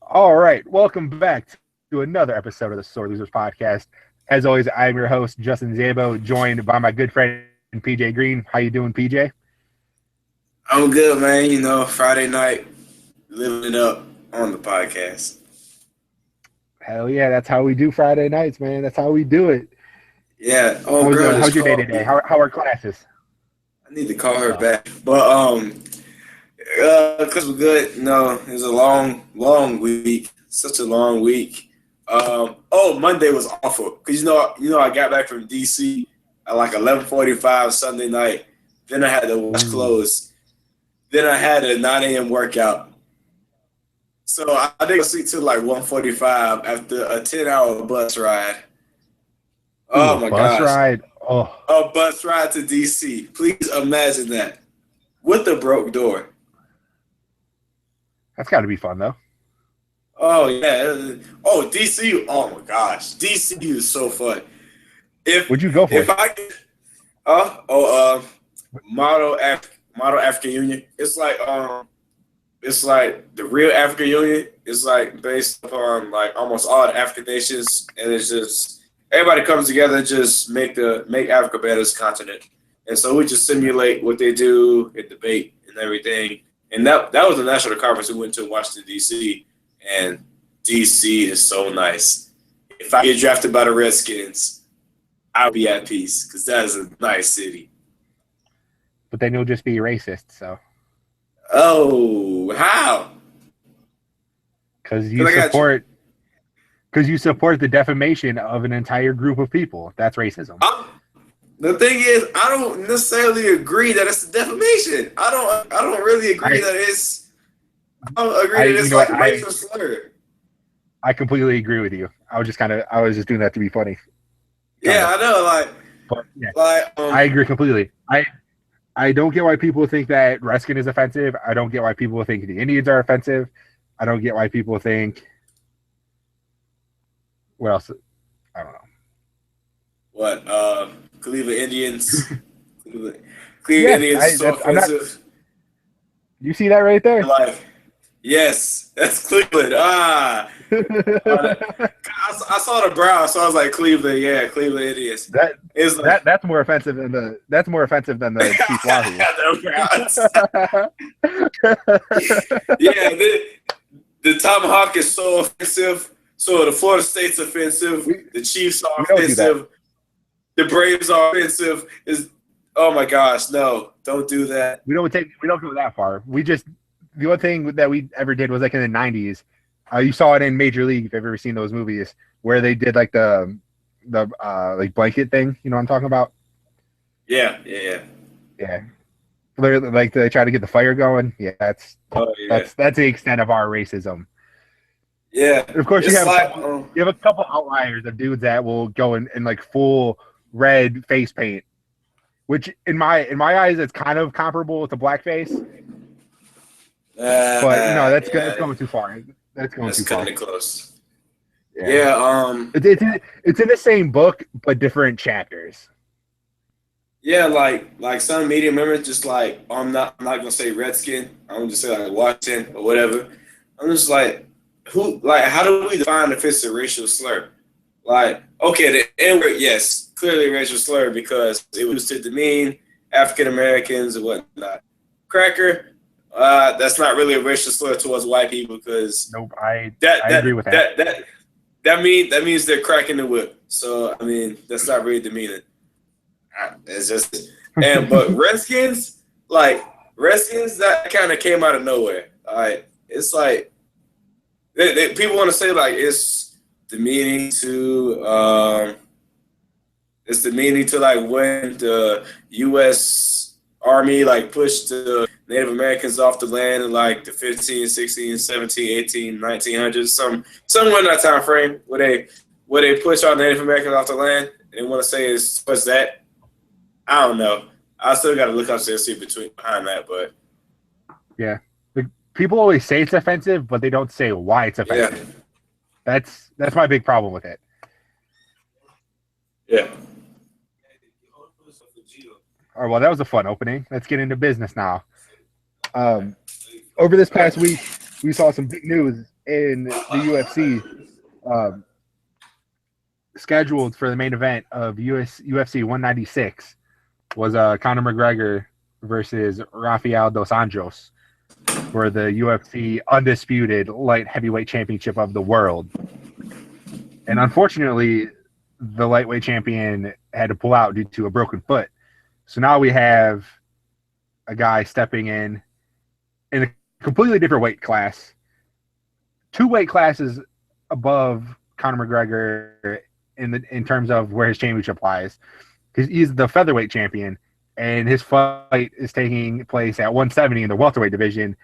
All right, welcome back to another episode of the Sore Losers podcast. As always, I'm your host Justin Zabo, joined by my good friend PJ Green. How you doing, PJ? I'm good, man. Friday night, living it up on the podcast. Hell yeah, that's how we do Friday nights, man. That's how we do it. Yeah. Oh, girl, How's just your day called today? me. How are classes? I need to call her Oh, back, but cause we're good. No, it was a long, long week. Such a long week. Monday was awful because I got back from DC at like 11:45 Sunday night. Then I had to wash ooh, clothes. Then I had a 9 a.m. workout. So I didn't sleep till like 1:45 after a 10-hour bus ride. ooh, Oh a my bus gosh. ride. Oh, A bus ride to DC. Please imagine that. With the broke door. that's got to be fun though. Oh yeah. Oh, DC. Oh my gosh. DC is so fun. If What'd you go if for? I could uh oh model African Union. It's like the real African Union is like based upon like almost all the African nations, and it's just everybody comes together and just make Africa better as a continent. And so we just simulate what they do and debate and everything. And that was the national conference we went to in Washington D.C. And D.C. is so nice. If I get drafted by the Redskins, I'll be at peace because that is a nice city. But then you'll just be racist, so Oh, how? because you Because I got you. support because you support the defamation of an entire group of people. That's racism. I'm, the thing is, I don't necessarily agree that it's defamation. I don't really agree I that it's. I don't agree I that you it's know like what a racial slur. I completely agree with you. I was just doing that to be funny, kind Yeah, of. I know. Like, But yeah, like, I agree completely. I don't get why people think that Reskin is offensive. I don't get why people think the Indians are offensive. I don't get why people think what else. I don't know. what? Cleveland Indians. Cleveland, Cleveland Yes, Indians are so I'm not. offensive. You see that right there? Like, yes, that's Cleveland. I saw the Browns, so I was like, Cleveland. Yeah, Cleveland Indians. that It's like that's more offensive than the Chief Wahoo. the Browns. Yeah, the tomahawk is so offensive. So the Florida State's offensive. we The Chiefs are we don't do that. offensive. The Braves are offensive. Is Oh my gosh, no! Don't do that. We don't go that far. We just the only thing that we ever did was like in the '90s. You saw it in Major League if you've ever seen those movies where they did like the like blanket thing. You know what I'm talking about? Yeah, yeah, yeah. Yeah, literally, like they try to get the fire going. Yeah, Oh yeah, that's the extent of our racism. yeah. And of course, It's like you have a couple outliers of dudes that will go in like full red face paint, which in my eyes it's kind of comparable with the blackface. But that's yeah. going too far. That's going That's too far. kind of close. Yeah, Yeah, it's in the same book but different chapters. yeah. Like some media members, just like I'm not gonna say Redskin. I'm just say like Washington or whatever. I'm just like, who? Like, how do we define if it's a racial slur? Like, okay, the N word, yes, clearly a racial slur because it was to demean African Americans and whatnot. Cracker, that's not really a racial slur towards white people because Nope, that I agree that with that. that that that means they're cracking the whip. So I mean, that's not really demeaning. It's just but Redskins, that kind of came out of nowhere. All right, it's like people want to say like demeaning to um, it's demeaning to like when the U.S. Army like pushed the Native Americans off the land in like the 15, 16, 17, 18, 1900s, somewhere in that time frame where they push all Native Americans off the land. And they want to say is what's that? I don't know. I still got to look up to see between behind that, but Yeah, the, people always say it's offensive, but they don't say why it's yeah, offensive. That's my big problem with it. yeah. All right, well, that was a fun opening. Let's get into business now. Um, over this past week, we saw some big news in the UFC, um, scheduled for the main event of UFC 196 was Conor McGregor versus Rafael dos Anjos for the UFC undisputed light heavyweight championship of the world. And unfortunately, the lightweight champion had to pull out due to a broken foot. So now we have a guy stepping in a completely different weight class, 2 weight classes above Conor McGregor in terms of where his championship lies, because he's the featherweight champion, and his fight is taking place at 170 in the welterweight division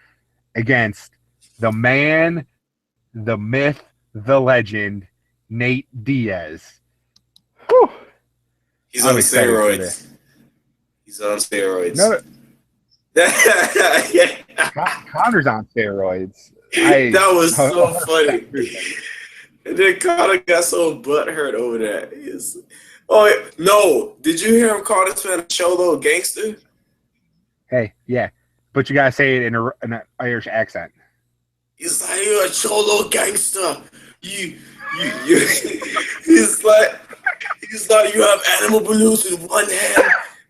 against the man, the myth, the legend, Nate Diaz. Whew. He's on steroids. He's on steroids. No, yeah. Conor's on steroids. That was so funny. And then Conor got so butthurt over that. No. Did you hear him call this man a cholo gangster? Hey, yeah. But you gotta say it in an Irish accent. He's like, you're a cholo gangster. You he's like you have animal balloons in one hand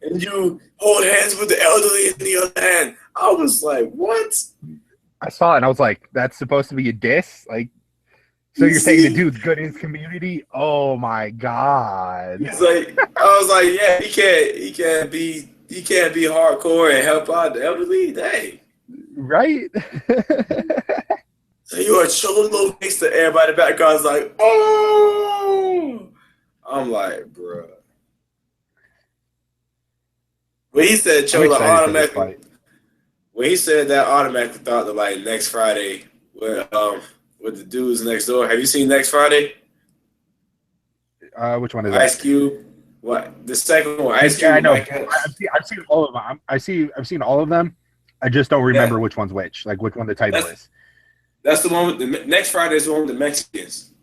and you hold hands with the elderly in the other hand. I was like, what? I saw it and I was like, that's supposed to be a diss? Like, so you're saying the dude's good in his community? Oh my God. He's like, I was like, yeah, he can't be hardcore and help out the elderly. Dang. Right? So you're a cholo gangster. Everybody in the background's like, oh. I'm like, bruh. When he said cholo, automatically. When he said that, I automatically thought of like next Friday with the dudes next door. Have you seen Next Friday? Which one is Ice Cube? What? The second one, Ice Cube. Yeah, I know. I've seen all of them. I've seen all of them. I just don't remember which one's which. Like which one the title is. That's the one with the Next Friday is the one with the Mexicans.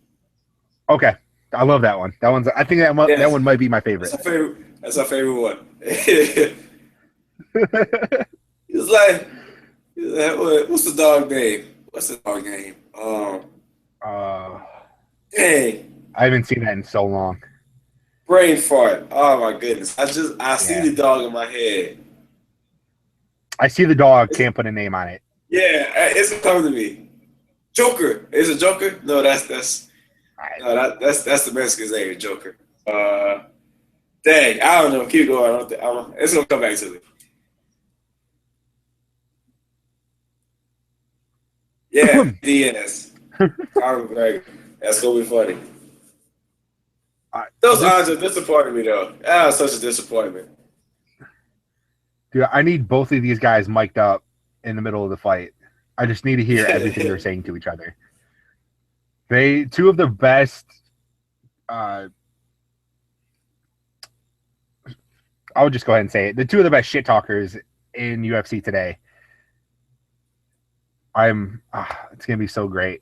Okay, I love that one. That one's. I think that one might be my favorite. That's our favorite one. He's like, what's the dog name? Dang. I haven't seen that in so long. Brain fart. Oh my goodness. I see the dog in my head. I see the dog, can't put a name on it. Yeah, it's coming to me. Joker. Is it Joker? No, that's the Mexican's name, Joker. Dang, I don't know. Keep going. It's gonna come back to me. Yeah, Diaz. Conor McGregor. That's gonna be funny. Those odds are disappointing me though. That was such a disappointment. Dude, I need both of these guys mic'd up in the middle of the fight. I just need to hear everything they're saying to each other. Two of the best. I'll just go ahead and say it. The two of the best shit talkers in UFC today. It's gonna be so great.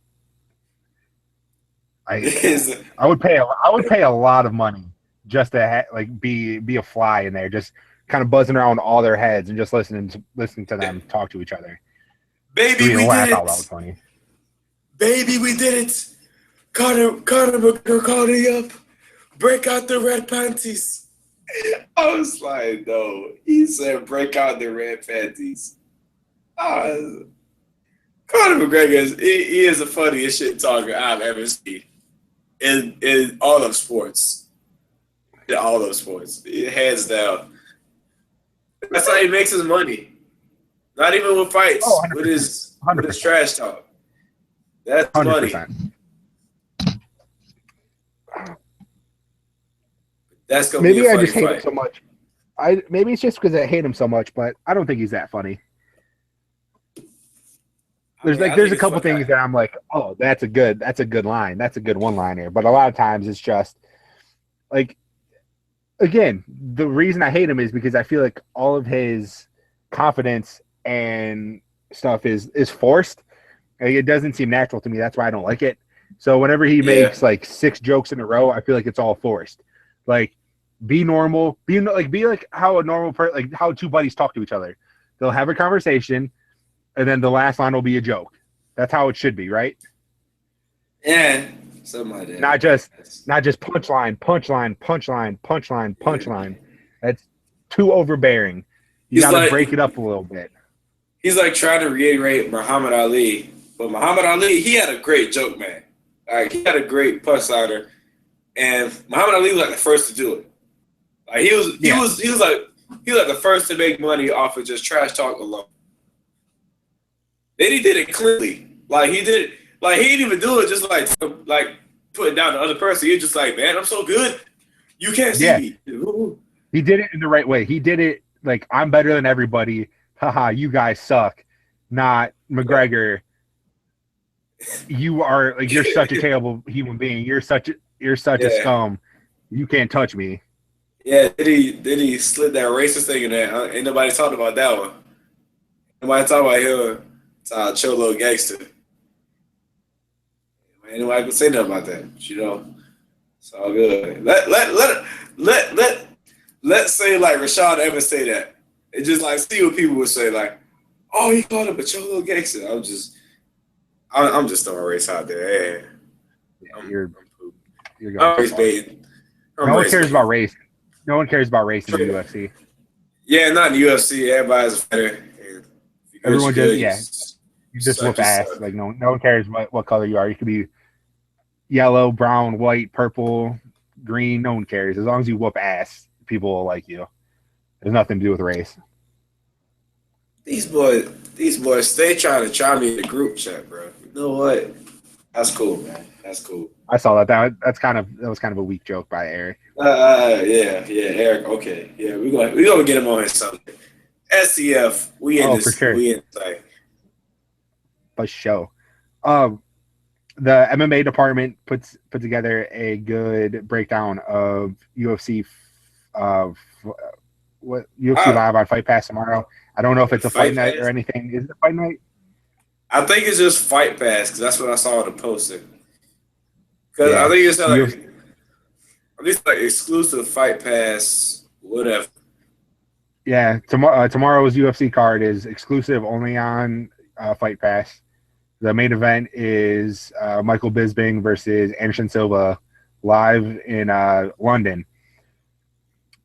I would pay a lot of money just to be a fly in there, just kind of buzzing around all their heads and just listening to them talk to each other. Baby, we did it. Baby, we did it. Conor McGregor called it up. Break out the red panties. I was like, no. He said, break out the red panties. Conor McGregor he is the funniest shit talker I've ever seen in all of sports. In all of sports. Hands down. That's how he makes his money. Not even with fights, with his trash talk. That's 100%. Money. That's gonna maybe be a funny I just hate fight. him so much. Maybe it's just because I hate him so much, but I don't think he's that funny. There's a couple things that I'm like, oh, that's a good line. That's a good one-liner. But a lot of times it's just like, again, the reason I hate him is because I feel like all of his confidence and stuff is forced. Like, it doesn't seem natural to me. That's why I don't like it. So whenever he makes like 6 jokes in a row, I feel like it's all forced. Like, be normal. Be like how a normal person, like how two buddies talk to each other. They'll have a conversation, and then the last line will be a joke. That's how it should be, right? Yeah, something like that. Not just punchline, punchline, punchline, punchline, punchline. That's too overbearing. You He's got to like break it up a little bit. he's like trying to reiterate Muhammad Ali, but Muhammad Ali, he had a great joke, man. Like he had a great punchliner, and Muhammad Ali was like the first to do it. Like he was like the first to make money off of just trash talk alone. Then he did it cleanly. Like he did, like he didn't even do it just like putting down the other person. He was just like, man, I'm so good, you can't see me. Ooh. He did it in the right way. He did it like I'm better than everybody. Haha, you guys suck. Not McGregor. You are like you're such a terrible human being. You're such a scum. You can't touch me. Yeah, did he slid that racist thing in there? Ain't nobody talking about that one. Nobody talking about him. It's a chill little gangster. Ain't nobody can say nothing about that. But, you know, it's all good. Let's say like Rashad Evans say that. And just like see what people would say like, oh, he called him a chill little gangster. I'm just throwing race out there. Yeah, you're I'm race baiting. No one cares about race. No one cares about race in the UFC. Yeah, not in the UFC. Everybody's a fighter. Everyone just you just whoop ass. Like no one cares what color you are. You could be yellow, brown, white, purple, green. No one cares. As long as you whoop ass, people will like you. There's nothing to do with race. These boys, stay trying to try me in the group chat, bro. You know what? That's cool, man. That's cool. I saw that. That was kind of a weak joke by Eric. Yeah, Eric. Okay, yeah, we gonna get him on here someday. SCF, we in this. For sure. We in like for sure. The MMA department put together a good breakdown of UFC. What UFC live on Fight Pass tomorrow. I don't know if it's a fight night or anything. Is it a fight night? I think it's just Fight Pass because that's what I saw in the poster. Because I think it's like at least like exclusive Fight Pass, whatever. Yeah, tomorrow's UFC card is exclusive only on Fight Pass. The main event is Michael Bisping versus Anderson Silva live in London.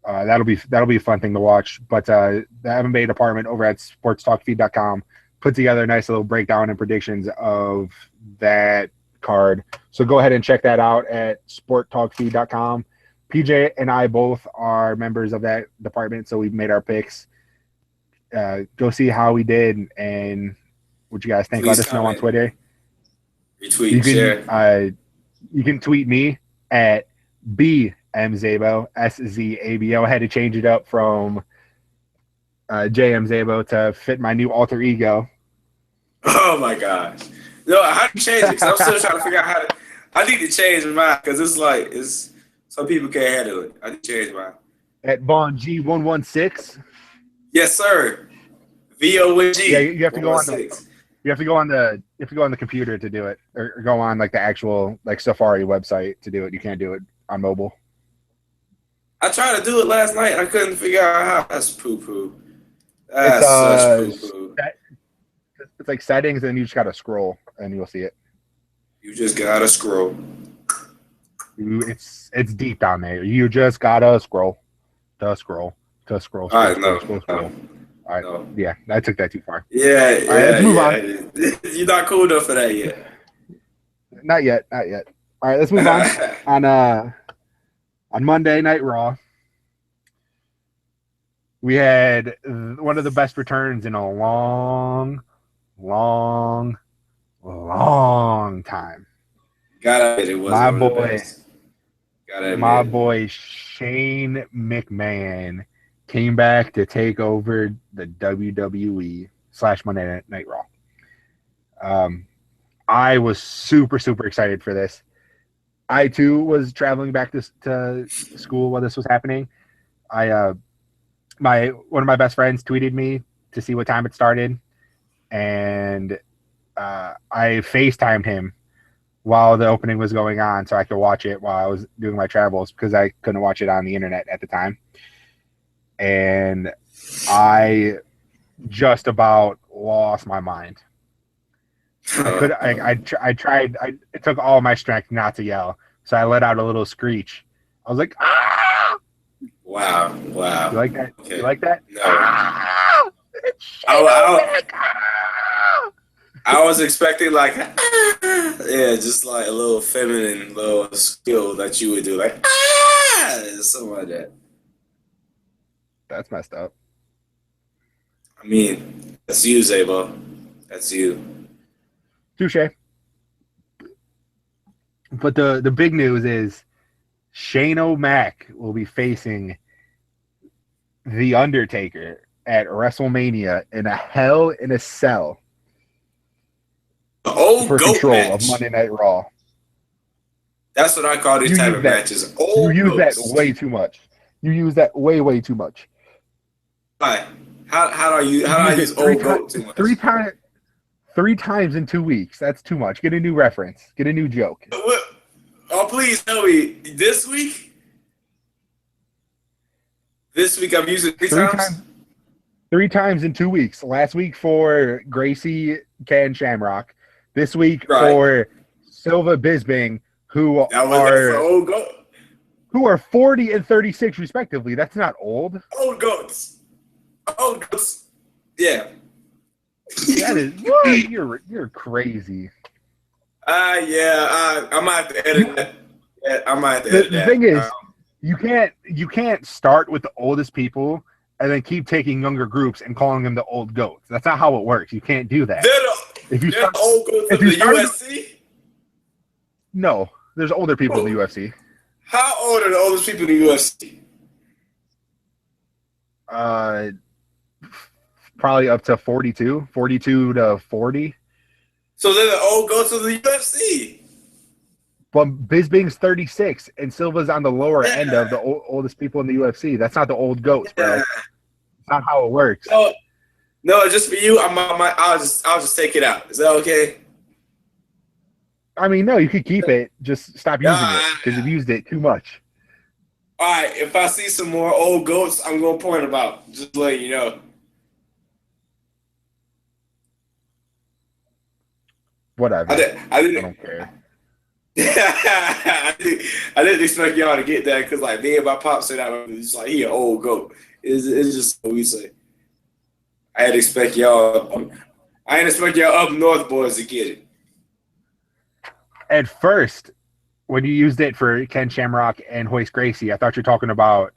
That'll be a fun thing to watch. But the MMA department over at sportstalkfeed.com put together a nice little breakdown and predictions of that card. So go ahead and check that out at sporttalkfeed.com. PJ and I both are members of that department, so we've made our picks. Go see how we did and what you guys think. Let us know on Twitter. Retweet, share. You can tweet me at BMZabo, SZABO. I had to change it up from JMZabo to fit my new alter ego. Oh my gosh. No, I have to change it because I'm still trying to figure out how to. I need to change mine because it's some people can't handle it. I need to change mine. At Vaughn G116. Yes, sir. VONG. Yeah, you have to go on the computer to do it, or go on like the actual like Safari website to do it. You can't do it on mobile. I tried to do it last night. I couldn't figure out how. That's poo-poo. That's such poo-poo. It's like settings, and you just gotta scroll, and you'll see it. You just gotta scroll. It's deep down there. You just gotta scroll. Scroll. All right, no. All right, no. Yeah, I took that too far. Yeah, all right, let's move on. You're not cool enough for that yet. Not yet. All right, let's move on. On Monday Night Raw, we had one of the best returns in a long time. Gotta admit, it was my boy Shane McMahon came back to take over the WWE / Monday Night Raw. I was super excited for this. I too was traveling back to school while this was happening. One of my best friends tweeted me to see what time it started, and I FaceTimed him while the opening was going on so I could watch it while I was doing my travels because I couldn't watch it on the internet at the time. And I just about lost my mind. I could. I tried. It took all my strength not to yell, so I let out a little screech. I was like, ah! Wow. You Wow. like that? Okay. You like that? No. Ah! It's I, Shane I, O'Mac! Ah! I was expecting like, yeah, just like a little feminine little skill that you would do, like, something like that. That's messed up. I mean, that's you, Zabo. That's you. Touche. But the big news is Shane O'Mac will be facing The Undertaker at WrestleMania in a Hell in a Cell The old for goat control of match. Monday Night Raw. That's what I call these You type use of that. matches. You Old use that goats. way too much. You use that way too much. Why? How do You I used use it three old goat times. too much? Three times in 2 weeks. That's too much. Get a new reference. Get a new joke. What? Oh, please tell me. This week? This week I'm using three Three times? times. 3 times in 2 weeks. Last week for Gracie, Ken Shamrock. This week Right. for Silva Bisbing, who That's the old goat. are 40 and 36 respectively. That's not old. Old goats. Old goats. Yeah. That is what? You're crazy. Yeah. I might have to edit that. Yeah, I might have to edit The that. thing is, you can't start with the oldest people and then keep taking younger groups and calling them the old goats. That's not how it works. You can't do that. If you they're start, the old goats if of you the started- USC? no, there's older people in the UFC. How old are the oldest people in the UFC? Probably up to 42 to 40. So they're the old goats of the UFC. But Bisbing's 36 and Silva's on the lower end of the oldest people in the UFC. That's not the old goats, bro. Yeah. It's not how it works. No, just for you. I'll just take it out. Is that okay? I mean, no, you could keep it. Just stop using it because you've used it too much. All right. If I see some more old goats, I'm gonna point them out. Just letting you know. Whatever. I didn't. don't care. I didn't expect y'all to get that because like me and my pop said that it's like he an old goat. It's just what we say. I didn't expect y'all up north boys to get it. At first, when you used it for Ken Shamrock and Hoist Gracie, I thought you were talking about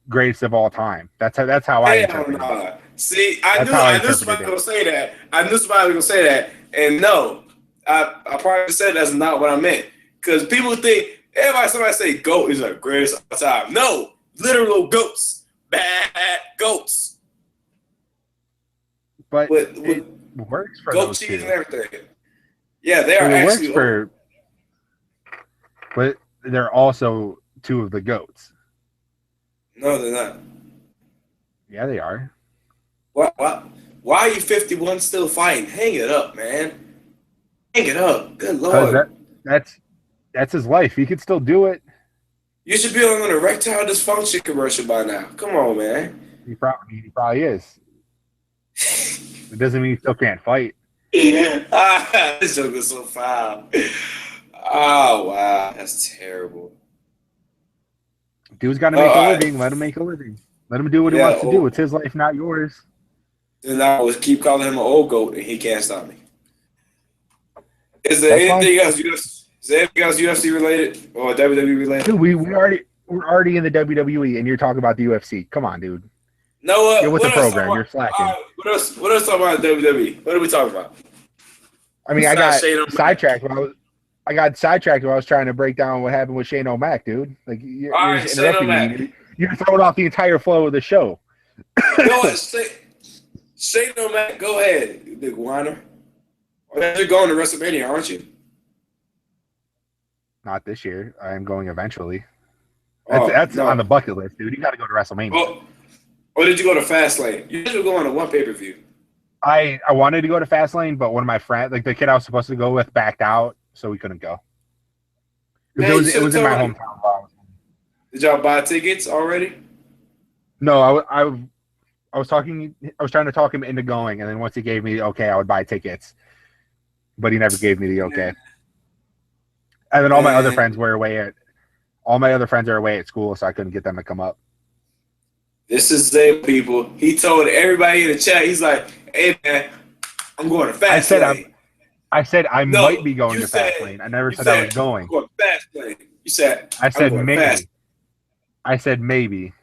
greatest of all time. That's how I interpreted it. See, I knew somebody was gonna say that. I knew somebody was gonna say that, and no, I probably said that's not what I meant. Because people think somebody say goat is the greatest of all time. No, literal goats, bad goats. But with it works for goat those cheese two. and everything. Yeah, they are It actually. works for, but they're also two of the goats. No, they're not. Yeah, they are. Why are you 51 still fighting? Hang it up, man. Hang it up. Good Lord. That's his life. He could still do it. You should be on an erectile dysfunction commercial by now. Come on, man. He probably is. It doesn't mean he still can't fight. This joke is so foul. Oh, wow. That's terrible. Dude's got to make a living. Let him make a living. Let him do what he wants to do. It's his life, not yours. And I always keep calling him an old goat, and he can't stop me. Is there anything else UFC related or WWE related? Dude, we're already in the WWE, and you're talking about the UFC. Come on, dude. No, you're with the program. You're slacking. What else talking about WWE? What are we talking about? I mean, I got sidetracked when I was trying to break down what happened with Shane O'Mac, dude. Like you're just interrupting me. You're throwing off the entire flow of the show. Go ahead, Shane O'Mac. Go ahead, you big whiner. You're going to WrestleMania, aren't you? Not this year. I am going eventually. That's on the bucket list, dude. You got to go to WrestleMania. Or did you go to Fastlane? You should go on to one pay-per-view. I wanted to go to Fastlane, but one of my friends, like the kid I was supposed to go with, backed out, so we couldn't go. Man, it was in my hometown. Did y'all buy tickets already? No, I was trying to talk him into going, and then once he gave me okay, I would buy tickets. but he never gave me the okay. And then all my other friends are away at school, so I couldn't get them to come up. This is the people. He told everybody in the chat. He's like, "Hey man, I'm going to fast lane." I said I might be going to fast lane. I never said I was going. I'm going to fast lane. You said. I said maybe. I said maybe.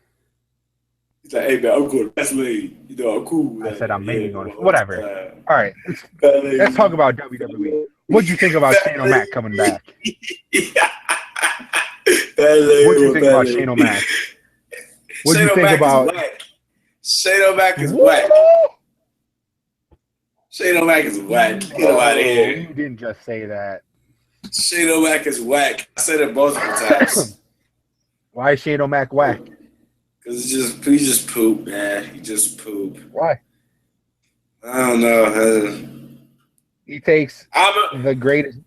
He's like, "Hey man, I'm going to fast lane. You know, I'm cool." I said I'm maybe going. Whatever. All right. Let's talk about WWE. What'd you think about Shane O'Mac coming back? What'd you think about Shane O'Mac? What'd you think about Shane O'Mac is whack. Shane O'Mac is whack. Get him out of here. You didn't just say that. Shane O'Mac is whack. I said it multiple times. Why is Shane O'Mac whack? Because he just poop, man. He just poop. Why? I don't know. He takes the greatest.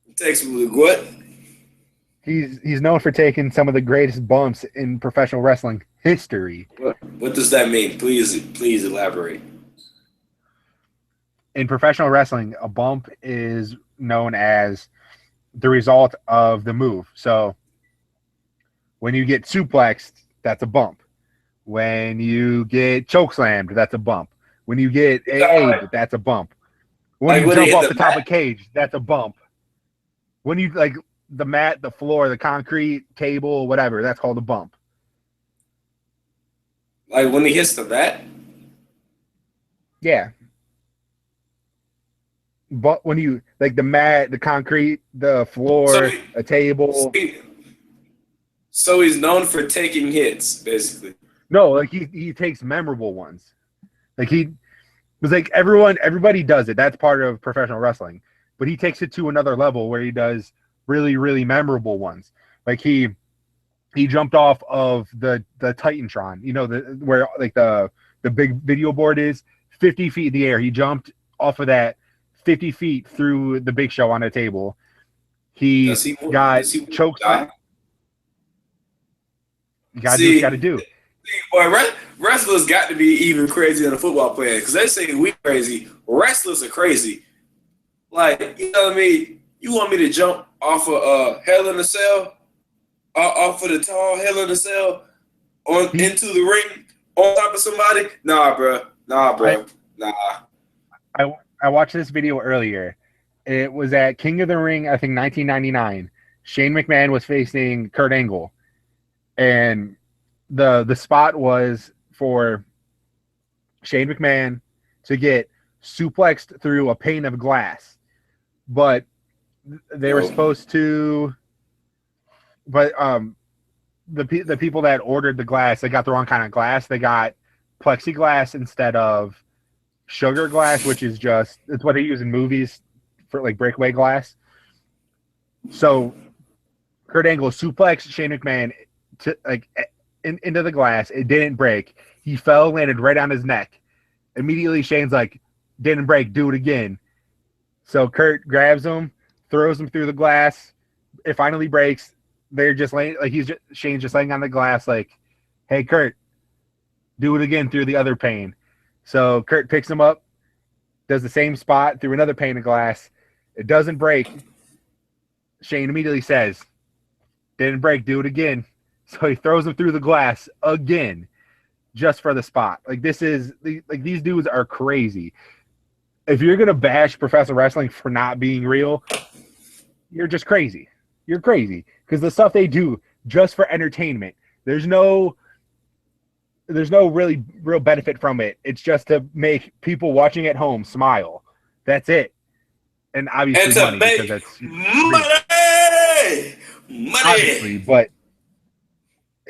He takes what? He's known for taking some of the greatest bumps in professional wrestling history. What does that mean? Please elaborate. In professional wrestling, a bump is known as the result of the move. So when you get suplexed, that's a bump. When you get chokeslammed, that's a bump. When you get AA'd, that's a bump. When you jump off the top of cage, that's a bump. When you the mat, the floor, the concrete, table, whatever, that's called a bump. Like when he hits the mat? Yeah. But when you the mat, the concrete, the floor, a table. So he's known for taking hits, basically. No, he takes memorable ones. Everybody does it. That's part of professional wrestling. But he takes it to another level where he does really, really memorable ones. Like he jumped off of the Titantron, where the big video board is 50 feet in the air. He jumped off of that 50 feet through the Big Show on a table. He got choked. You gotta do what you gotta do. Boy, wrestlers got to be even crazier than a football player because they say we crazy. Wrestlers are crazy. Like, you know what I mean? You want me to jump off of Hell in a Cell, off of the tall Hell in a Cell, into the ring on top of somebody? Nah, bro. Nah. I watched this video earlier. It was at King of the Ring, I think 1999. Shane McMahon was facing Kurt Angle, and the spot was for Shane McMahon to get suplexed through a pane of glass, but they were supposed to. But the people that ordered the glass, they got the wrong kind of glass. They got plexiglass instead of sugar glass, which is it's what they use in movies for breakaway glass. So Kurt Angle suplexed Shane McMahon to into the glass. It didn't break. He fell, landed right on his neck. Immediately Shane's like, didn't break, do it again. So Kurt grabs him, throws him through the glass. It finally breaks. They're just laying Shane's just laying on the glass like, hey Kurt, do it again through the other pane. So Kurt picks him up, does the same spot through another pane of glass. It doesn't break. Shane immediately says, didn't break, do it again. So he throws him through the glass again, just for the spot. These dudes are crazy. If you're gonna bash professional wrestling for not being real, you're just crazy. You're crazy because the stuff they do just for entertainment. There's no really real benefit from it. It's just to make people watching at home smile. That's it. And obviously money, because that's money. Obviously, but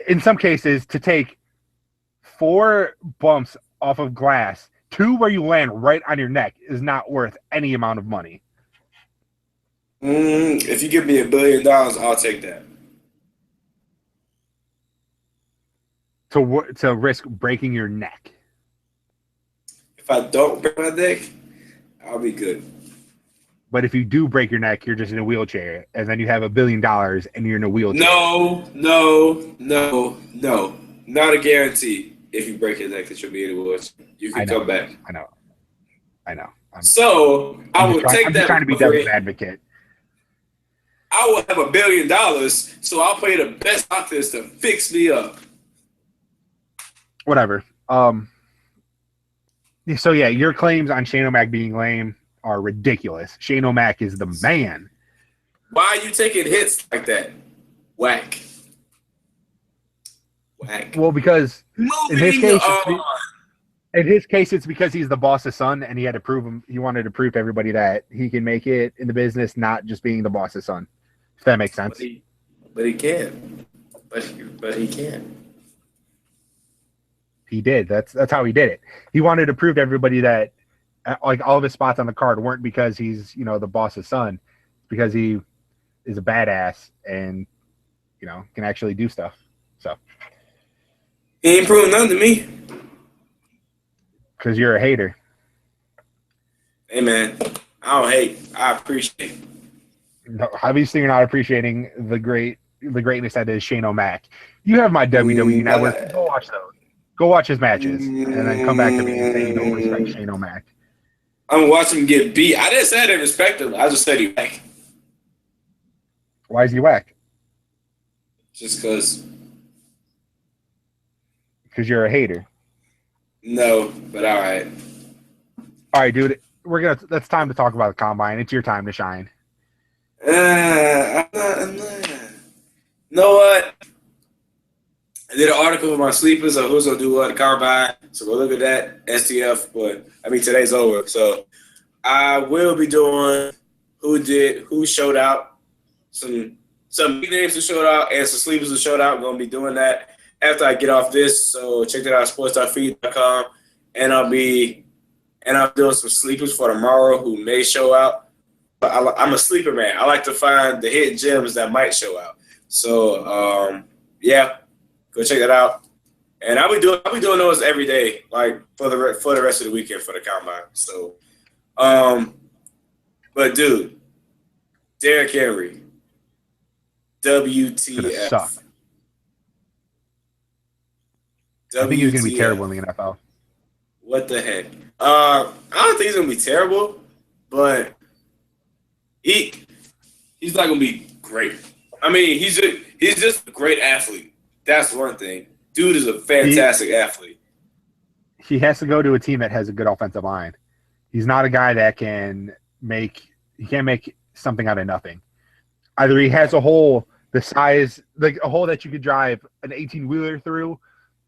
in some cases, to take 4 bumps off of glass, 2 where you land right on your neck, is not worth any amount of money. If you give me $1 billion, I'll take that. To risk breaking your neck. If I don't break my neck, I'll be good. But if you do break your neck, you're just in a wheelchair, and then you have $1 billion and you're in a wheelchair. No. Not a guarantee. If you break your neck, that you'll be in a wheelchair. You can come back. I know. So I will take I'm that just trying to be recovery. devil's advocate. I will have $1 billion, so I'll pay the best doctors to fix me up. Whatever. So yeah, your claims on Shane O'Mac being lame are ridiculous. Shane O'Mac is the man. Why are you taking hits like that? Whack. Whack. Well, because Moving in his case, on. it's because he's the boss's son, and he had to prove him. He wanted to prove to everybody that he can make it in the business, not just being the boss's son. If that makes sense. But he can. But he can. He did. That's how he did it. He wanted to prove to everybody that like all of his spots on the card weren't because he's the boss's son, it's because he is a badass and can actually do stuff. So He ain't proving nothing to me. Because you're a hater. Hey man, I don't hate. I appreciate. No, obviously, you're not appreciating the greatness that is Shane O'Mac. You have my WWE network. Go watch those. Go watch his matches, and then come back to me and say you don't respect Shane O'Mac. I'm gonna watch him get beat. I didn't say I didn't respect him. I just said he whack. Why is he whack? Just because. Because you're a hater. No, but all right. All right, dude. That's time to talk about the combine. It's your time to shine. I'm not. You know what? I did an article with my sleepers of who's gonna do what combine. So go look at that STF. But I mean today's over, so I will be doing who showed out, some big names who showed out, and some sleepers who showed out. I'm gonna be doing that after I get off this. So check that out, sports.feed.com, and I'm doing some sleepers for tomorrow who may show out. I'm a sleeper man. I like to find the hidden gems that might show out. So yeah. Go check that out, and I'll be doing those every day, like for the rest of the weekend for the combine. So, but dude, Derrick Henry, WTF? Suck. I think he's gonna be terrible in the NFL. What the heck? I don't think he's gonna be terrible, but he's not gonna be great. I mean, he's just a great athlete. That's one thing. Dude is a fantastic athlete. He has to go to a team that has a good offensive line. He's not a guy that can't make something out of nothing. Either he has a hole the size, like a hole that you could drive an 18-wheeler through,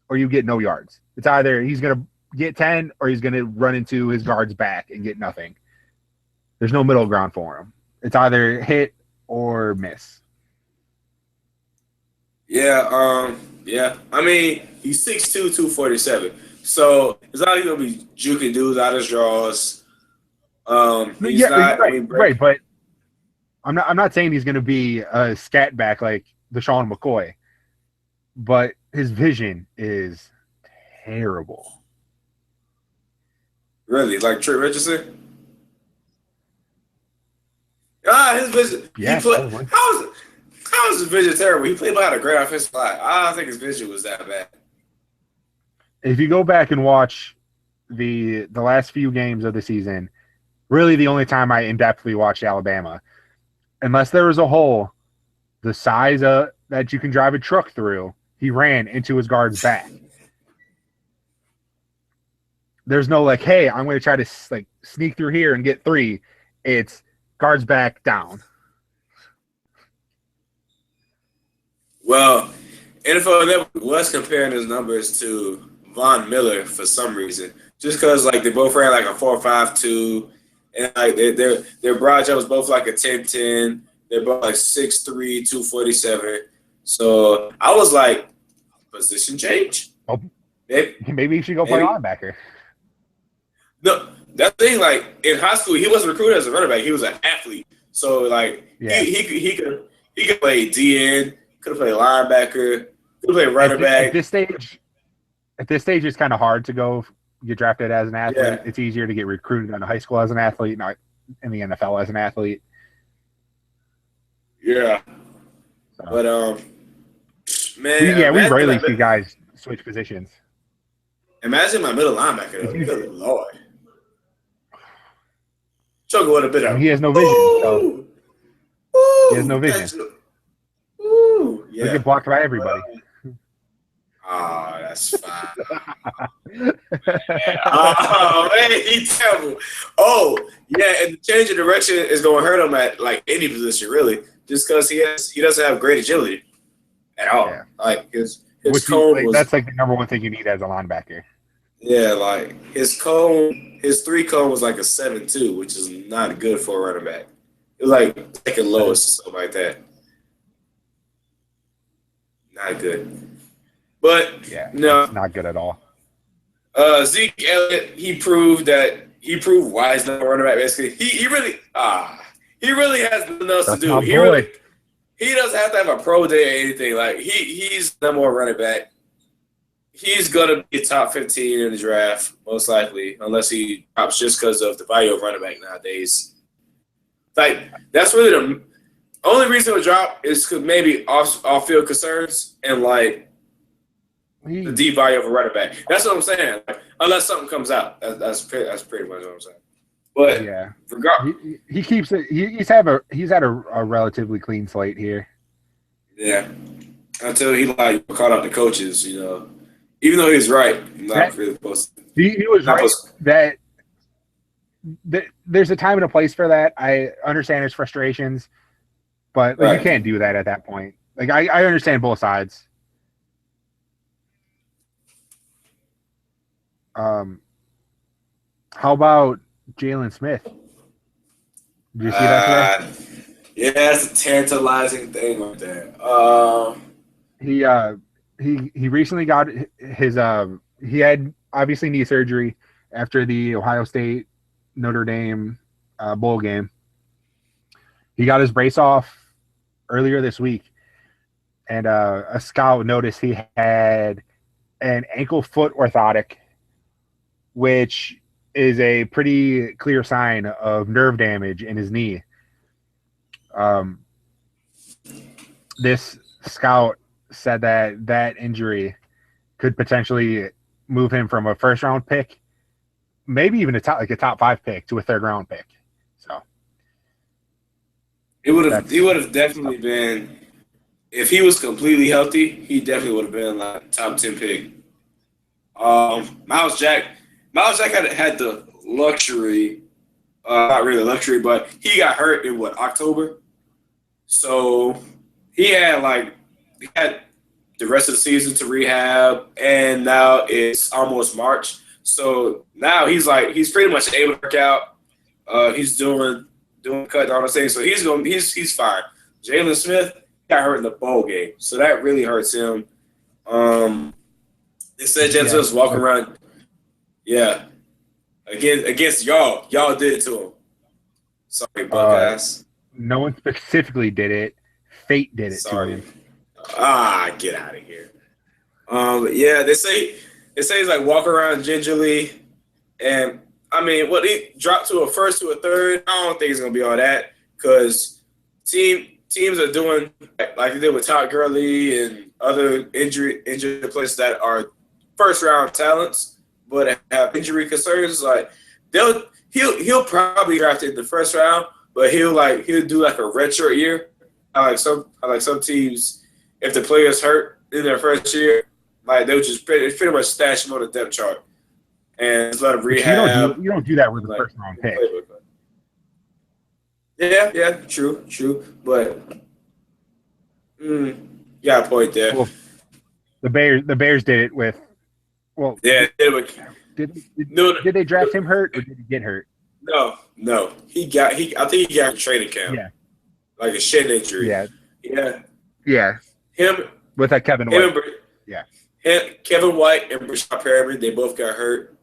or you get no yards. It's either he's going to get 10 or he's going to run into his guard's back and get nothing. There's no middle ground for him. It's either hit or miss. Yeah, yeah. I mean, he's 6'2", 247. So it's not like he's gonna be juking dudes out his draws. Right, but I'm not saying he's gonna be a scat back like Deshaun McCoy, but his vision is terrible. Really? Like Trent Richardson? His vision. Yeah, How is his vision terrible? He played behind a great offensive line. I don't think his vision was that bad. If you go back and watch the last few games of the season, really the only time I in-depthly watched Alabama, unless there was a hole the size that you can drive a truck through, he ran into his guard's back. There's no like, hey, I'm going to try to like sneak through here and get 3. It's guard's back down. Well, NFL Network was comparing his numbers to Von Miller for some reason, just because like they both ran like a 4.52, and like their broad jump was both like a 10.10. They're both like 6'3", 247. So I was like, position change. Oh, maybe you should go play linebacker. No, that thing like in high school he wasn't recruited as a running back. He was an athlete. So like he could play DN. Could have played linebacker. Could have played running back. At this stage, it's kind of hard to get drafted as an athlete. Yeah. It's easier to get recruited in high school as an athlete, not in the NFL as an athlete. Yeah. So. But man, we rarely see guys switch positions. Imagine my middle linebacker. Good Lord. Struggle with a bit of. He has no vision. So he has no vision. Ooh, yeah. He'll get blocked by everybody. Oh, that's fine. Oh man, he's terrible. Oh yeah, and the change of direction is going to hurt him at like any position really, just because he doesn't have great agility at all. Yeah. Like his cone was, that's like the number one thing you need as a linebacker. Yeah, like his 3 cone was like a 7.2, which is not good for a running back. It was like second lowest or something like that. Not good. But yeah, no, not good at all. Zeke Elliott, he proved why he's not a running back. Basically, he really has nothing else to do. He doesn't have to have a pro day or anything. Like he's number one running back. He's gonna be top 15 in the draft most likely, unless he drops just because of the value of running back nowadays. Like that's really the only reason he'll drop is because maybe off field concerns and like. The deep value of a running back. That's what I'm saying. Unless something comes out, that's pretty much what I'm saying. But yeah, he keeps it. He's had a relatively clean slate here. Yeah, until he like caught up to coaches, you know. Even though he's right, not really supposed to. He was right that there's a time and a place for that. I understand his frustrations, but like, you can't do that at that point. Like I understand both sides. How about Jalen Smith? Did you see that today? Yeah, that's a tantalizing thing right there. He recently got his he had obviously knee surgery after the Ohio State Notre Dame bowl game. He got his brace off earlier this week, and a scout noticed he had an ankle foot orthotic, which is a pretty clear sign of nerve damage in his knee. This scout said that injury could potentially move him from a first-round pick, maybe even a top 5 pick, to a third-round pick. So he would have definitely been, if he was completely healthy, he definitely would have been like top 10 pick. Miles Jack had the luxury, not really luxury, but he got hurt in October. So he had the rest of the season to rehab, and now it's almost March. So now he's pretty much able to work out. He's doing cut down on things, so he's fine. Jalen Smith got hurt in the bowl game, so that really hurts him. They said Jalen Smith was walking around. Yeah. Against y'all. Y'all did it to him. Sorry, Buckeyes. No one specifically did it. Fate did it to him. Get out of here. Yeah, they say he's like walk around gingerly, and I mean, what he dropped to a first to a third. I don't think it's gonna be all that because teams are doing like they did with Todd Gurley and other injured players that are first round talents, but have injury concerns. Like he'll probably draft in the first round, but he'll do like a redshirt year. Like some teams, if the player's hurt in their first year, like they'll just pretty much stash him on the depth chart and just let him rehab. You don't do that with a first round pick. Yeah, true, but got a point there. Well, the Bears did it with. Well, yeah, did they draft him hurt or did he get hurt? No. I think he got in training camp. Yeah, like a shin injury. Yeah. Him with that Kevin White. Kevin White and Brashad Perriman, they both got hurt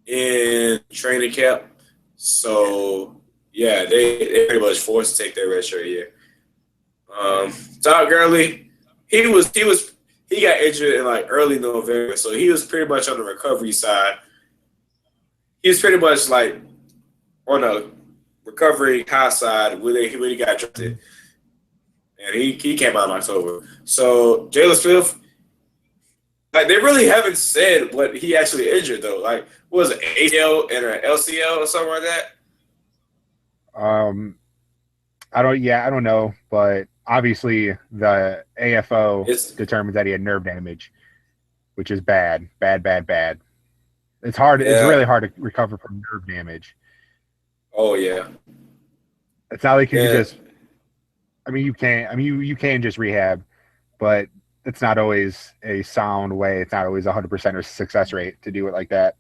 in training camp. So yeah, they pretty much forced to take their redshirt year. Todd Gurley, he got injured in like early November, so he was pretty much on the recovery side. He was pretty much like on a recovery high side when he got drafted, and he came out in October. So Jalen Smith, like they really haven't said what he actually injured though. Like what was it, ACL and an LCL or something like that? Um, I don't. Yeah, I don't know, but obviously the AFO It's determines that he had nerve damage, which is bad, bad, bad, bad. It's hard. It's yeah. really hard to recover from nerve damage. Oh yeah. It's not like you can Yeah. just. I mean, you can. I mean, you can just rehab, but it's not always a sound way. It's not always 100% success rate to do it like that.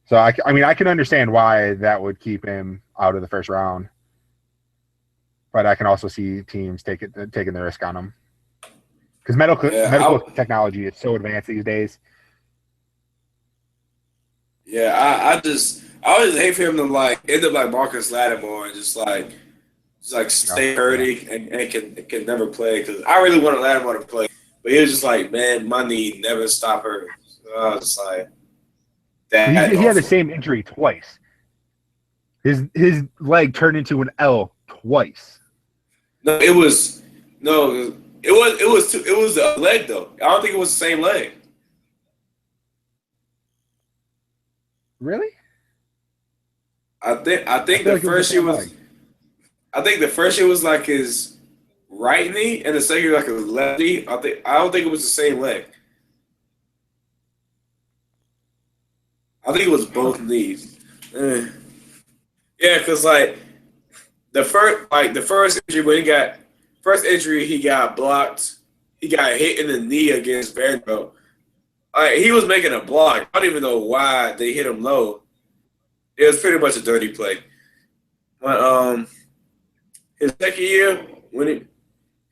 So I mean, I can understand why that would keep him out of the first round, but I can also see teams taking the risk on him because Yeah. medical technology is so advanced these days. I always hate for him to like end up like Marcus Lattimore and just like Oh, stay yeah. hurting and can never play because I really wanted Lattimore to play, but he was just like, man, my knee never stop hurting. So I was just like that He had the awful. same injury twice. His leg turned into an L twice. No, it was no, it was a leg though. I don't think it was the same leg. Really? I I think feel the like it was the first year same was leg. I think the first year was like his right knee, and the second year like his left knee. I don't think it was the same leg. I think it was Huh. both knees. Eh. Yeah, because like the first injury when he got first injury he got blocked. He got hit in the knee against Vanderbilt. He was making a block. I don't even know why they hit him low. It was pretty much a dirty play. But his second year when he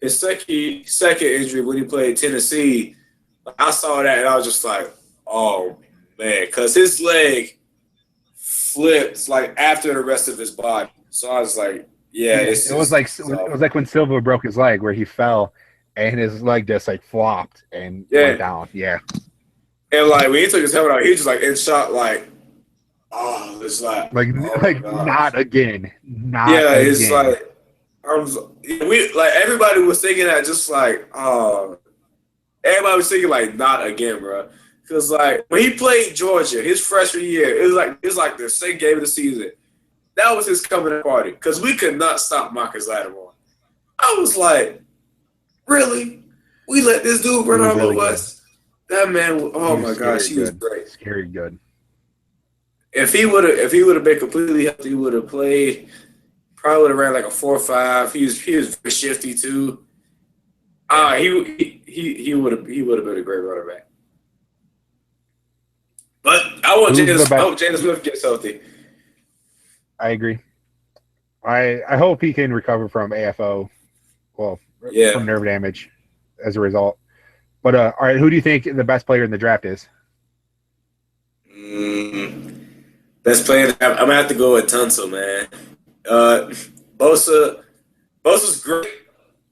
his second injury when he played Tennessee, I saw that and I was just like, oh man, because his leg flipped like after the rest of his body. So I was like, yeah, Yeah, this is this is it was awful. like when Silva broke his leg, where he fell and his leg just like flopped and went Yeah, down. Yeah, and like when he took his helmet out, he was just like in shock, like, oh, it's like, like oh my like gosh. not again, not Yeah, it's again. like we like everybody was thinking that just like, oh, everybody was thinking like not again, bro. Because like when he played Georgia his freshman year, it was like the second game of the season. That was his coming out party because we could not stop Marcus Lattimore. I was like, really? We let this dude He run was all really over good. us? That man, He oh was my gosh, scary he was good, great. scary good. If he would have been completely healthy, he would have played. Probably would have ran like a 4.5. He was very shifty too. Yeah, He would have been a great runner back. But who's the I best? hope Jalen Smith gets healthy. I agree. I hope he can recover from AFO, well, from Yeah. nerve damage as a result. But all right, who do you think the best player in the draft is? Mm, best player. I'm gonna have to go with Tunsil, man. Uh, Bosa. Bosa's great.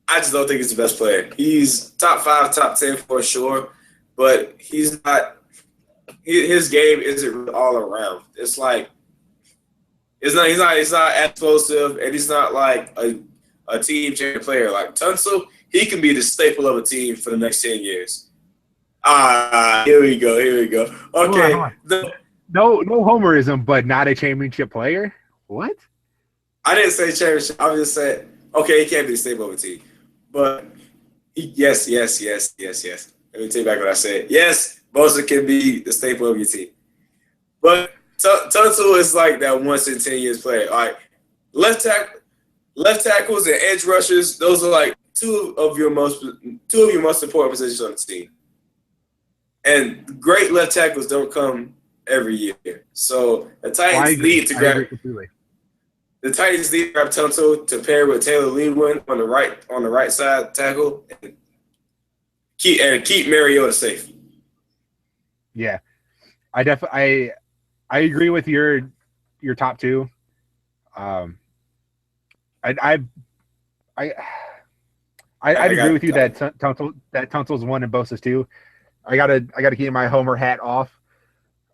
I just don't think he's the best player. He's top five, top 10 for sure, but he's not. His game isn't really all around. It's like it's not. He's not explosive, and he's not like a team champion player like Tunsil. He can be the staple of a team for the next 10 years. Here we go. Here we go. Hold on, hold Okay, on. No homerism, but not a championship player. What? I didn't say championship. I just said okay. He can't be the staple of a team, but yes. Let me take back what I said. Yes, Bosa can be the staple of your team, but Tunsil is like that once in 10 years player. All right, left tackle, left tackles and edge rushers. Those are like two of your most important positions on the team. And great left tackles don't come every year. So Oh, I agree completely. The Titans need to grab Tunsil to pair with Taylor Lewin on the right side tackle and keep Mariota safe. Yeah, I agree with your top two. Um, I I I I'd I agree got with you that Tunsil's one and Bosa's two. I gotta keep my Homer hat off.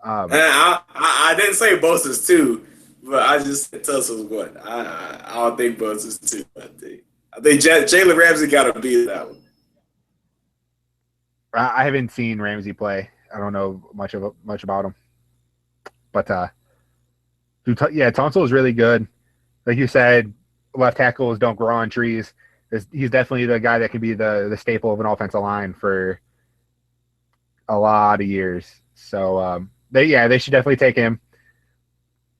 Um, I didn't say Bosa's two, but I just said Tunsil's one. I don't think Bosa's two. I think Jalen Ramsey got to beat that one. I haven't seen Ramsey play. I don't know much about him, but yeah, Tunsil is really good. like you said, left tackles don't grow on trees. He's definitely the guy that can be the staple of an offensive line for a lot of years. So they should definitely take him.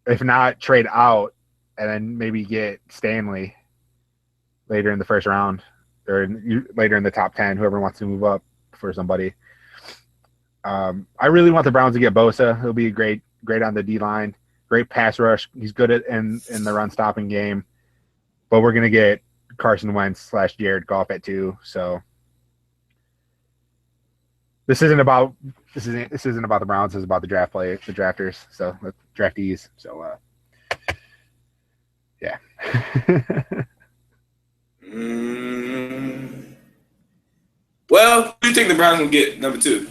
If not, trade out and then maybe get Stanley later in the first round or later in the top 10, whoever wants to move up for somebody. I really want the Browns to get Bosa. He'll be great on the D line, great pass rush. He's good at in the run stopping game. But we're gonna get Carson Wentz / Jared Goff at 2. So this isn't about the Browns. It's about the drafters. So the draftees. So yeah. Well, who do you think the Browns will get number 2?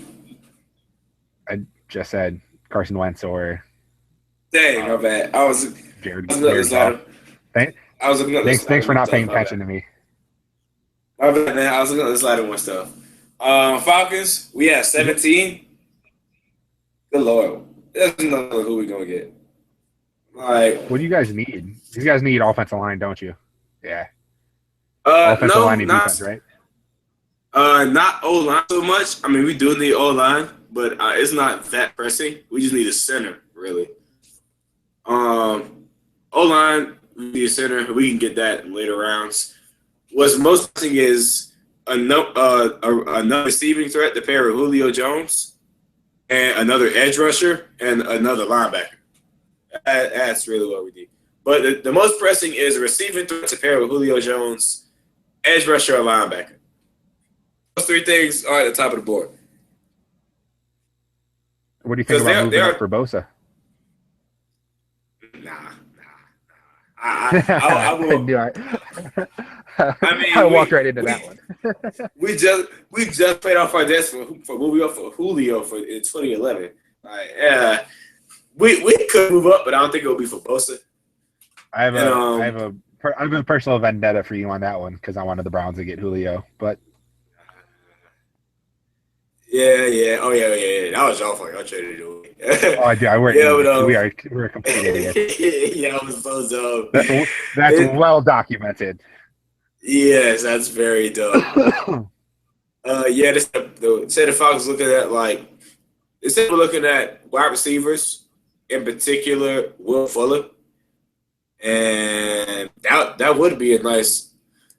I just said Carson Wentz or. Dang, my bad. I was Jared Goff. Thanks for not paying attention to me. My bad, man. I was looking at this ladder one stuff. Falcons, we have 17. Good Lord. That's not who we're going to get. Like, what do you guys need? You guys need offensive line, don't you? Yeah. Offensive line and defense, right? Not O-line so much. I mean, we do need O-line, but it's not that pressing. We just need a center, really. O-line, we need a center. We can get that in later rounds. What's most pressing is another receiving threat to pair with Julio Jones and another edge rusher and another linebacker. That's really what we need. But the most pressing is a receiving threat to pair with Julio Jones, edge rusher, or linebacker. Those 3 things are at the top of the board. What do you think about moving up for Bosa? Nah. I will. I mean, I walked right into that one. we just paid off our debts for moving up for Julio in 2011. Like, we could move up, but I don't think it will be for Bosa. I have a personal vendetta for you on that one because I wanted the Browns to get Julio, but. Yeah. Oh, yeah. That was y'all fault. Y'all traded it away. Oh, yeah, we're complete idiots. Yeah, I was so dumb. That's well documented. Yes, that's very dumb. They said the Falcons looking at we're looking at wide receivers, in particular Will Fuller, and that would be a nice.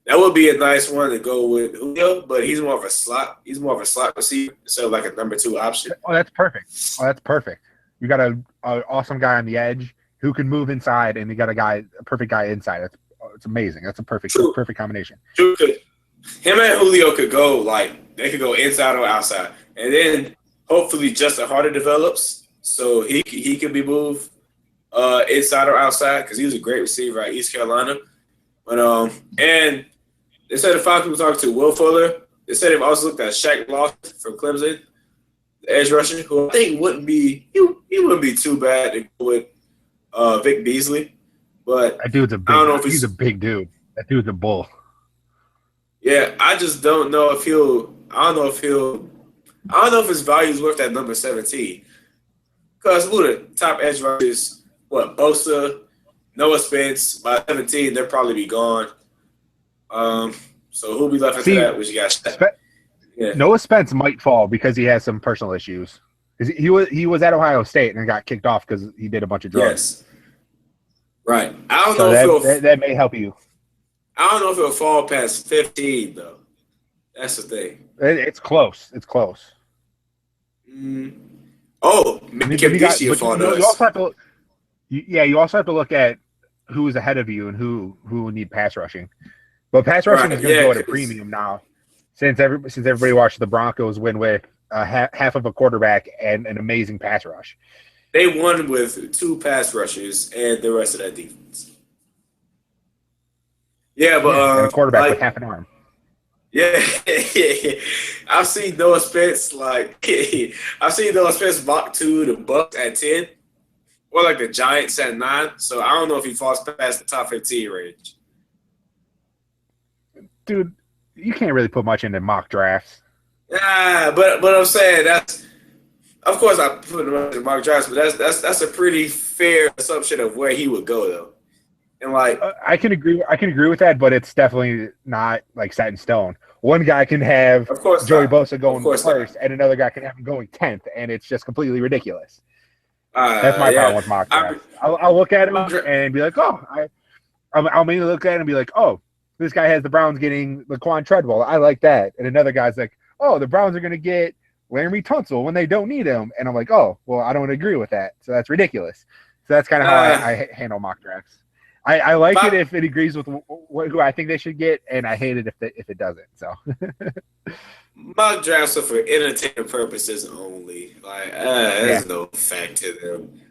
That would be a nice one to go with Julio, but he's more of a slot. He's more of a slot receiver instead of like a number 2 option. Oh, that's perfect. You got an awesome guy on the edge who can move inside, and you got a perfect guy inside. It's amazing. That's a perfect combination. True. Him and Julio could go they could go inside or outside, and then hopefully Justin Harder develops so he can be moved inside or outside because he was a great receiver at East Carolina. But and they said the Falcons were talking to Will Fuller. They said they've also looked at Shaq Lawson from Clemson, the edge rusher, who I think wouldn't be too bad to go with Vic Beasley. But that dude's he's a big dude. That dude's a bull. Yeah, I just don't know if I don't know if his value is worth that number 17. Because who the top edge rushers? What, Bosa, Noah Spence? By 17, they'll probably be gone. So who'll be left after that? Which you got? Noah Spence might fall because he has some personal issues. He was at Ohio State and got kicked off because he did a bunch of drugs. Yes. Right. I don't know if that may help you. I don't know if it'll fall past 15 though. That's the thing. It's close. It's close. Oh, you also have to. You also have to look at who's ahead of you and who need pass rushing. But pass rushing is going to go at a premium now, since everybody watched the Broncos win with half of a quarterback and an amazing pass rush. They won with 2 pass rushers and the rest of that defense. Yeah, but and a quarterback with half an arm. Yeah, I've seen Noah Spence mock to the Bucs at 10, or like the Giants at 9. So I don't know if he falls past the top 15 range. Dude, you can't really put much into mock drafts. But I'm saying that's, of course, I put him in mock drafts, but that's a pretty fair assumption of where he would go though. And like, I can agree. I can agree with that, but it's definitely not like set in stone. One guy can have of course Joey not. Bosa Of going course not. first, and another guy can have him going 10th, and it's just completely ridiculous. That's my problem Yeah. with mock drafts. I'll look at him and be like, oh, I'll mainly look at it and be like, oh, this guy has the Browns getting Laquan Treadwell. I like that. And another guy's like, oh, the Browns are going to get Laremy Tunsil when they don't need him. And I'm like, oh, well, I don't agree with that. So that's ridiculous. So that's kind of how I handle mock drafts. I like it if it agrees with who I think they should get, and I hate it if it doesn't. So mock drafts are for entertainment purposes only. Like, there's no fact to them,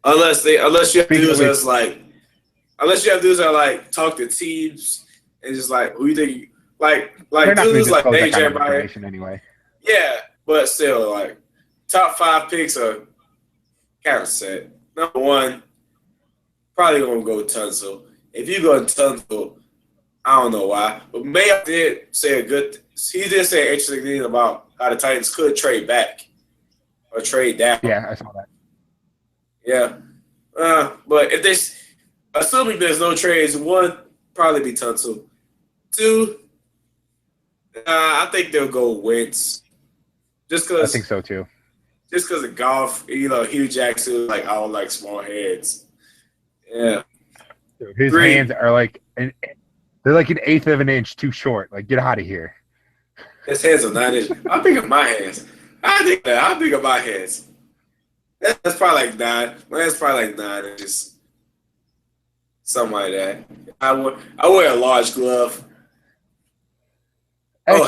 unless you have dudes that's like, talk to teams and just like who you think like dudes like AJ Meyer anyway. Yeah, but still, like top 5 picks are kind of set. Number 1, probably gonna go Tunsil. If you go Tunsil, I don't know why, but Mayo did say he did say an interesting thing about how the Titans could trade back or trade down. Yeah, I saw that. Yeah, but if there's assuming there's no trades, 1 probably be Tunsil. 2, I think they'll go Wentz. Just because I think so too. Just because of golf, Hugh Jackson, like I don't like small heads. Yeah, his hands are like they're like an eighth of an inch too short. Like, get out of here. His hands are 9 inches. I think of my hands. I think of my hands. That's probably like 9. My hand's probably like 9 inches, something like that. I wear a large glove. How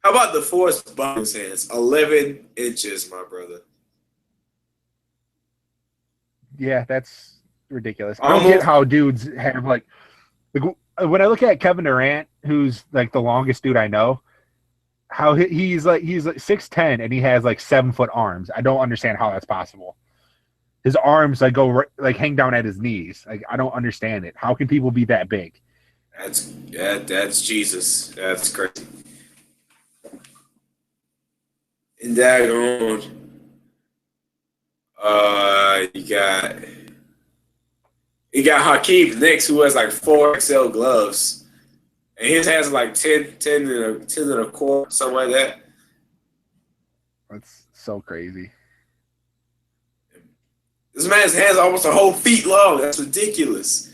about the Forrest Buckner's hands? 11 inches, my brother. Yeah, that's ridiculous. I don't get how dudes have like when I look at Kevin Durant, who's like the longest dude I know, how he's like 6'10" and he has like 7-foot arms. I don't understand how that's possible. His arms like go like hang down at his knees. Like, I don't understand it. How can people be that big? That's Jesus. That's crazy. And daggone, you got Hakeem Nicks, who has like 4XL gloves, and his hands are like 10 and a quarter, something like that. That's so crazy. This man's hands are almost a whole feet long. That's ridiculous.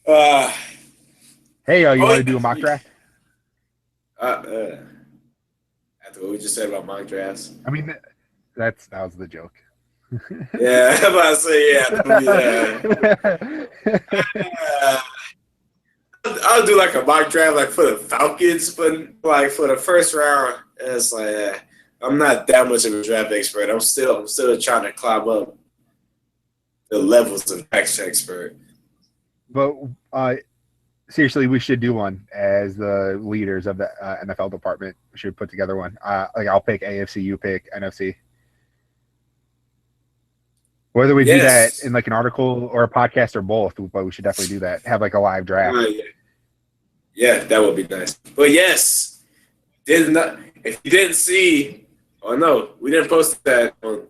Hey, you want to do a mock draft? After what we just said about mock drafts. I mean, that was the joke. Yeah, I'm about to say, I'll do like a mock draft like for the Falcons, but like for the first round, it's like I'm not that much of a draft expert. I'm still trying to climb up the levels of draft expert. But seriously, we should do one as the leaders of the NFL department. We should put together one. Like, I'll pick AFC, you pick NFC. Whether we do that in like an article or a podcast or both, but we should definitely do that. Have like a live draft. Yeah, that would be nice. But yes, if you didn't see, we didn't post that on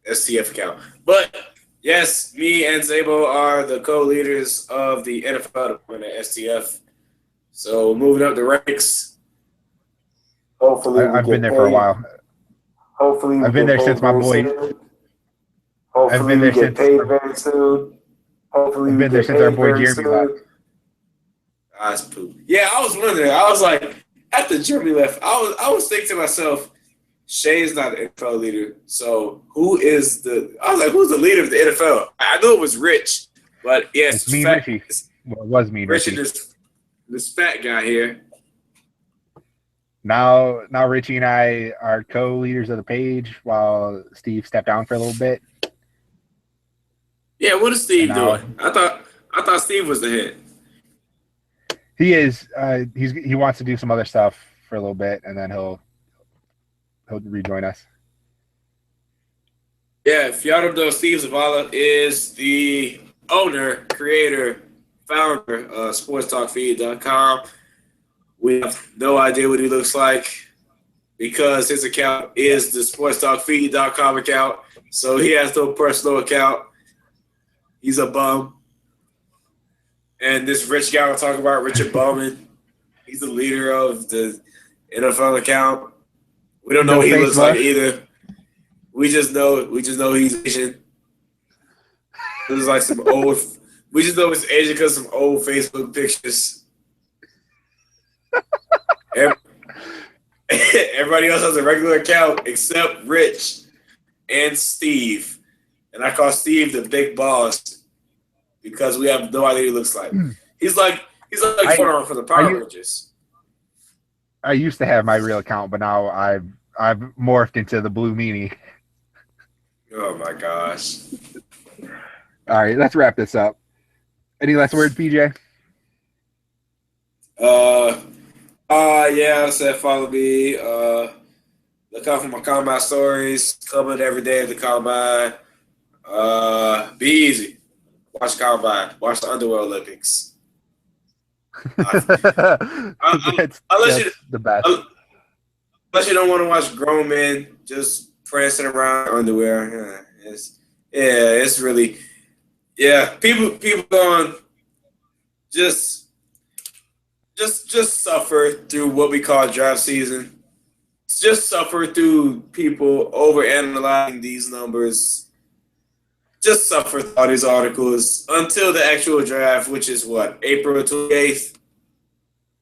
STF account. But yes, me and Zabo are the co-leaders of the NFL department at STF. So moving up the ranks. Hopefully, I've been there for a while. Hopefully, I've been there since my boy. I've been there since very soon. Hopefully, I've been there since our boy Jeremy left. That's poop. Yeah, I was wondering. I was like, after Jeremy left, I was thinking to myself, Shay's not the NFL leader. So who's the leader of the NFL? I knew it was Rich, but yes, it's me, Richie. Well, it was me, Richie. This fat guy here. Now Richie and I are co-leaders of the page while Steve stepped down for a little bit. Yeah, what is Steve doing? I thought Steve was the head. He is. He wants to do some other stuff for a little bit, and then he'll rejoin us. Yeah, if y'all don't know, Steve Zavala is the owner, creator, founder of SportsTalkFeed.com. We have no idea what he looks like. because his account is the sportstalkfeed.com account. So he has no personal account. He's a bum. And this rich guy we're talking about, Richard Bowman, he's the leader of the NFL account. We don't know what he looks like either. We just know he's Asian. This is like some old. We just know it's Asian because some old Facebook pictures. Everybody else has a regular account except Rich and Steve, and I call Steve the big boss because we have no idea what he looks like. He's like Twitter for the Power Rangers. I used to have my real account, but now I've morphed into the Blue Meanie. Oh my gosh! All right, let's wrap this up. Any last words, PJ? Yeah, I said follow me. Look out for my combine stories coming every day at the combine. Be easy. Watch combine. Watch the Underwear Olympics. That's the best. Unless you don't want to watch grown men just prancing around in underwear. It's really people going just suffer through what we call draft season. Just suffer through people overanalyzing these numbers. Just suffer through all these articles until the actual draft, which is what, April 28th?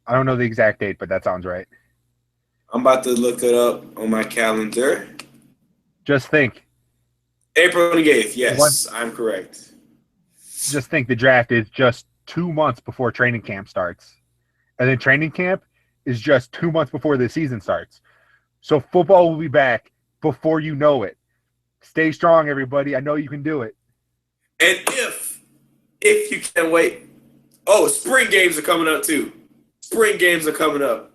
I don't know the exact date, but that sounds right. I'm about to look it up on my calendar. Just think. April 28th, yes, I'm correct. Just think the draft is just 2 months before training camp starts. And then training camp is just 2 months before the season starts. So football will be back before you know it. Stay strong, everybody. I know you can do it. And if you can't wait, spring games are coming up too. Spring games are coming up.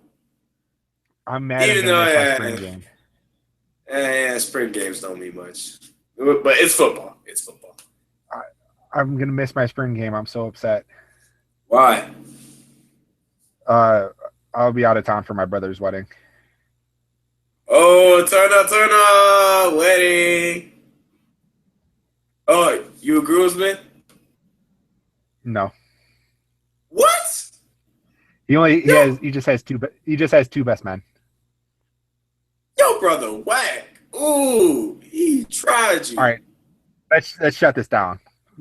I'm mad at my spring game. Spring games don't mean much. But it's football. It's football. I'm going to miss my spring game. I'm so upset. Why? I'll be out of town for my brother's wedding. Oh, turn up, wedding. Oh, you a groomsman? No. What? He just has two best men. Yo, brother, whack. Ooh, he tried you. All right. Let's shut this down.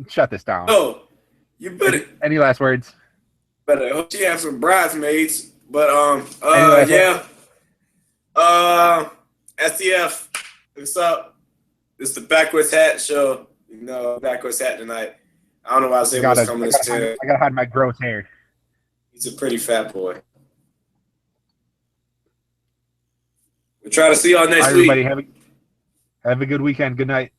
Shut this down. Oh, you better. Any last words? Better hope she has some bridesmaids. But yeah. STF, what's up? It's the Backwards Hat show. Backwards Hat tonight. I don't know why I say what's coming this time. I gotta hide my gross hair. He's a pretty fat boy. We'll try to see y'all next week. Everybody have a good weekend. Good night.